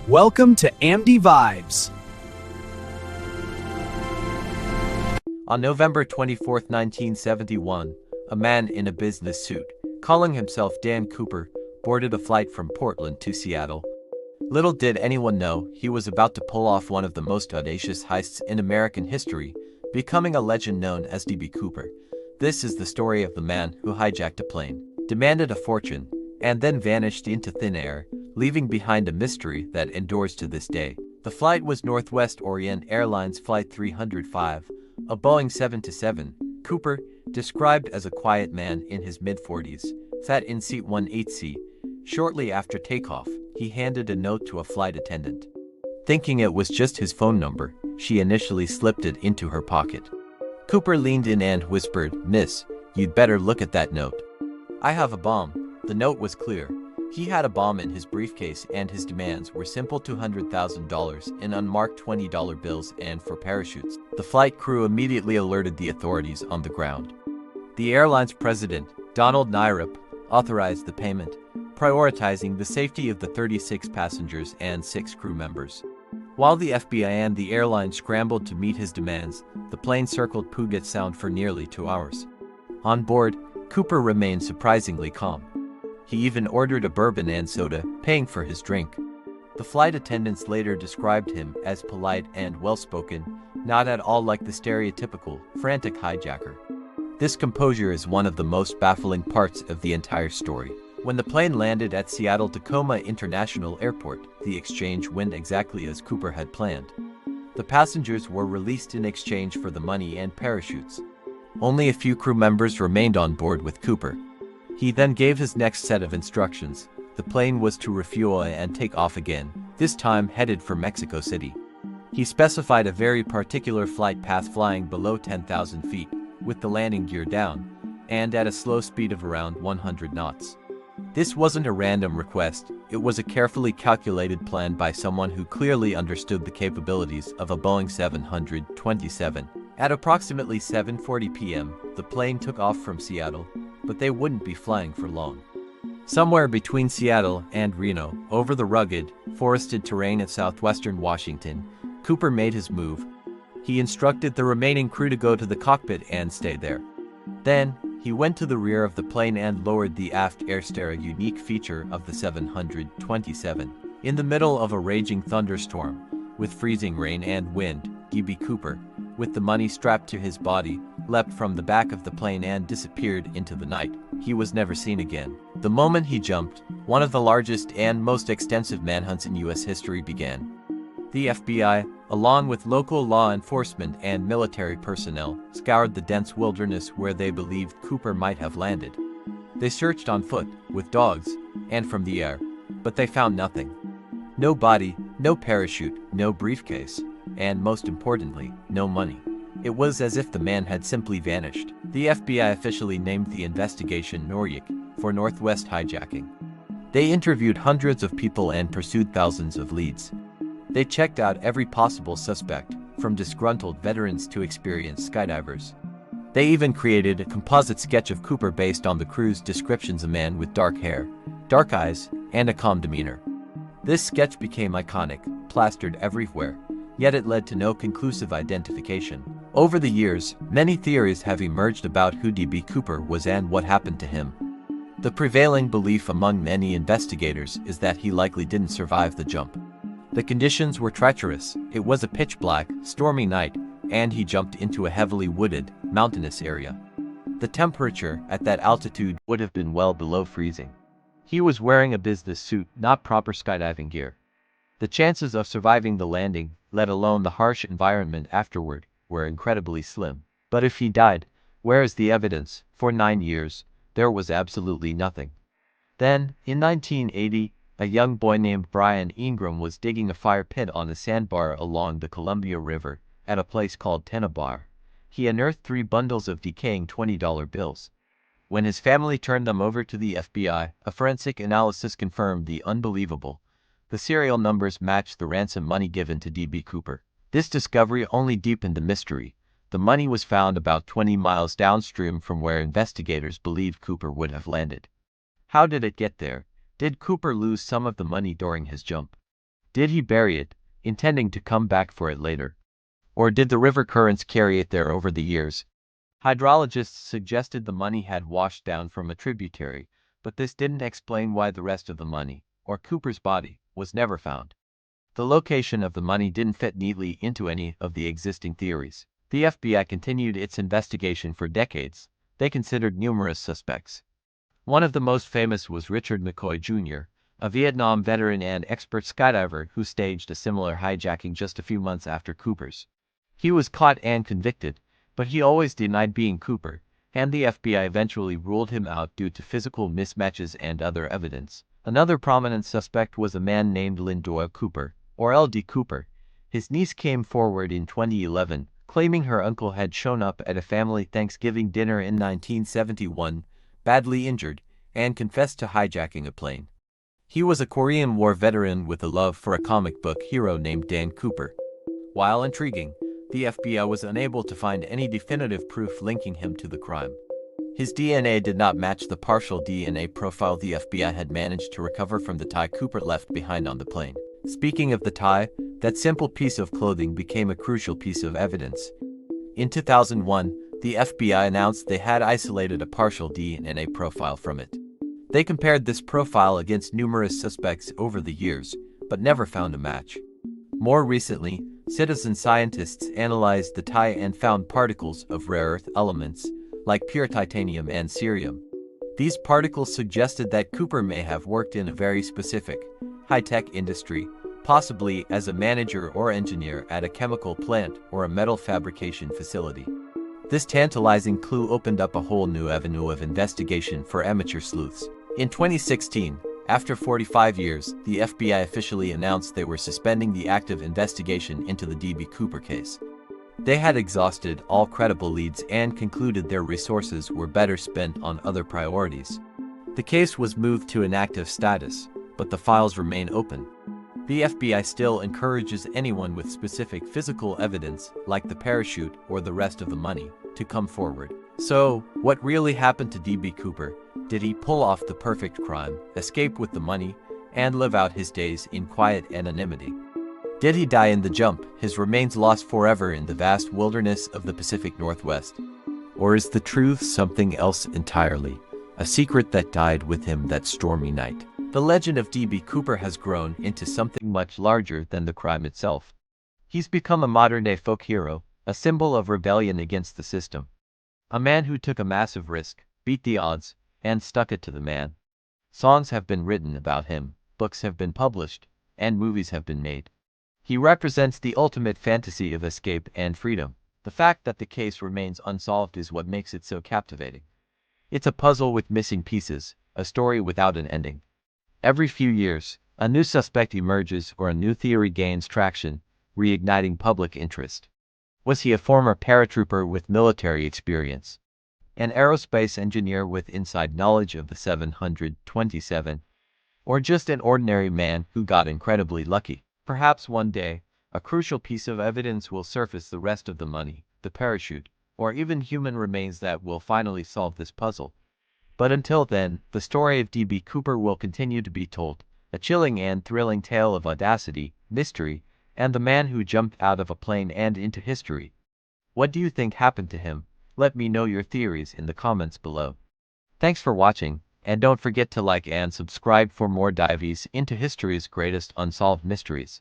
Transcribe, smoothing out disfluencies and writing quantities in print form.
Welcome to AMD Vibes. On November 24, 1971, a man in a business suit, calling himself Dan Cooper, boarded a flight from Portland to Seattle. Little did anyone know he was about to pull off one of the most audacious heists in American history, becoming a legend known as D.B. Cooper. This is the story of the man who hijacked a plane, demanded a fortune, and then vanished into thin air, leaving behind a mystery that endures to this day. The flight was Northwest Orient Airlines Flight 305, a Boeing 727. Cooper, described as a quiet man in his mid-40s, sat in seat 18C. Shortly after takeoff, he handed a note to a flight attendant. Thinking it was just his phone number, she initially slipped it into her pocket. Cooper leaned in and whispered, "Miss, you'd better look at that note. I have a bomb." The note was clear. He had a bomb in his briefcase and his demands were simple: $200,000 in unmarked $20 bills and 4 parachutes. The flight crew immediately alerted the authorities on the ground. The airline's president, Donald Nyrop, authorized the payment, prioritizing the safety of the 36 passengers and 6 crew members. While the FBI and the airline scrambled to meet his demands, the plane circled Puget Sound for nearly 2 hours. On board, Cooper remained surprisingly calm. He even ordered a bourbon and soda, paying for his drink. The flight attendants later described him as polite and well-spoken, not at all like the stereotypical, frantic hijacker. This composure is one of the most baffling parts of the entire story. When the plane landed at Seattle-Tacoma International Airport, the exchange went exactly as Cooper had planned. The passengers were released in exchange for the money and parachutes. Only a few crew members remained on board with Cooper. He then gave his next set of instructions. The plane was to refuel and take off again, this time headed for Mexico City. He specified a very particular flight path, flying below 10,000 feet, with the landing gear down, and at a slow speed of around 100 knots. This wasn't a random request, it was a carefully calculated plan by someone who clearly understood the capabilities of a Boeing 727. At approximately 7:40 p.m., the plane took off from Seattle, but they wouldn't be flying for long. Somewhere between Seattle and Reno, over the rugged, forested terrain of southwestern Washington, Cooper made his move. He instructed the remaining crew to go to the cockpit and stay there. Then, he went to the rear of the plane and lowered the aft air stair, a unique feature of the 727. In the middle of a raging thunderstorm, with freezing rain and wind, D.B. Cooper, with the money strapped to his body, leapt from the back of the plane and disappeared into the night. He was never seen again. The moment he jumped, one of the largest and most extensive manhunts in U.S. history began. The FBI, along with local law enforcement and military personnel, scoured the dense wilderness where they believed Cooper might have landed. They searched on foot, with dogs, and from the air, but they found nothing. No body, no parachute, no briefcase, and most importantly, no money. It was as if the man had simply vanished. The FBI officially named the investigation NORYIC, for Northwest hijacking. They interviewed hundreds of people and pursued thousands of leads. They checked out every possible suspect, from disgruntled veterans to experienced skydivers. They even created a composite sketch of Cooper based on the crew's descriptions: a man with dark hair, dark eyes, and a calm demeanor. This sketch became iconic, plastered everywhere, yet it led to no conclusive identification. Over the years, many theories have emerged about who D.B. Cooper was and what happened to him. The prevailing belief among many investigators is that he likely didn't survive the jump. The conditions were treacherous, it was a pitch-black, stormy night, and he jumped into a heavily wooded, mountainous area. The temperature at that altitude would have been well below freezing. He was wearing a business suit, not proper skydiving gear. The chances of surviving the landing, let alone the harsh environment afterward, were incredibly slim. But if he died, where is the evidence? For 9 years, there was absolutely nothing. Then, in 1980, a young boy named Brian Ingram was digging a fire pit on a sandbar along the Columbia River, at a place called Tennebar. He unearthed 3 bundles of decaying $20 bills. When his family turned them over to the FBI, a forensic analysis confirmed the unbelievable. The serial numbers matched the ransom money given to D.B. Cooper. This discovery only deepened the mystery. The money was found about 20 miles downstream from where investigators believed Cooper would have landed. How did it get there? Did Cooper lose some of the money during his jump? Did he bury it, intending to come back for it later? Or did the river currents carry it there over the years? Hydrologists suggested the money had washed down from a tributary, but this didn't explain why the rest of the money, or Cooper's body, was never found. The location of the money didn't fit neatly into any of the existing theories. The FBI continued its investigation for decades. They considered numerous suspects. One of the most famous was Richard McCoy Jr., a Vietnam veteran and expert skydiver who staged a similar hijacking just a few months after Cooper's. He was caught and convicted, but he always denied being Cooper, and the FBI eventually ruled him out due to physical mismatches and other evidence. Another prominent suspect was a man named Lynn Doyle Cooper, or L.D. Cooper. His niece came forward in 2011, claiming her uncle had shown up at a family Thanksgiving dinner in 1971, badly injured, and confessed to hijacking a plane. He was a Korean War veteran with a love for a comic book hero named Dan Cooper. While intriguing, the FBI was unable to find any definitive proof linking him to the crime. His DNA did not match the partial DNA profile the FBI had managed to recover from the tie Cooper left behind on the plane. Speaking of the tie, that simple piece of clothing became a crucial piece of evidence. In 2001, the FBI announced they had isolated a partial DNA profile from it. They compared this profile against numerous suspects over the years, but never found a match. More recently, citizen scientists analyzed the tie and found particles of rare earth elements, like pure titanium and cerium. These particles suggested that Cooper may have worked in a very specific, high-tech industry, possibly as a manager or engineer at a chemical plant or a metal fabrication facility. This tantalizing clue opened up a whole new avenue of investigation for amateur sleuths. In 2016, after 45 years, the FBI officially announced they were suspending the active investigation into the D.B. Cooper case. They had exhausted all credible leads and concluded their resources were better spent on other priorities. The case was moved to inactive status, but the files remain open. The FBI still encourages anyone with specific physical evidence, like the parachute or the rest of the money, to come forward. So, what really happened to D.B. Cooper? Did he pull off the perfect crime, escape with the money, and live out his days in quiet anonymity? Did he die in the jump, his remains lost forever in the vast wilderness of the Pacific Northwest? Or is the truth something else entirely, a secret that died with him that stormy night? The legend of D.B. Cooper has grown into something much larger than the crime itself. He's become a modern-day folk hero, a symbol of rebellion against the system. A man who took a massive risk, beat the odds, and stuck it to the man. Songs have been written about him, books have been published, and movies have been made. He represents the ultimate fantasy of escape and freedom. The fact that the case remains unsolved is what makes it so captivating. It's a puzzle with missing pieces, a story without an ending. Every few years, a new suspect emerges or a new theory gains traction, reigniting public interest. Was he a former paratrooper with military experience? An aerospace engineer with inside knowledge of the 727? Or just an ordinary man who got incredibly lucky? Perhaps one day, a crucial piece of evidence will surface the rest of the money, the parachute, or even human remains that will finally solve this puzzle. But until then, the story of D.B. Cooper will continue to be told, a chilling and thrilling tale of audacity, mystery, and the man who jumped out of a plane and into history. What do you think happened to him? Let me know your theories in the comments below. Thanks for watching, and don't forget to like and subscribe for more dives into history's greatest unsolved mysteries.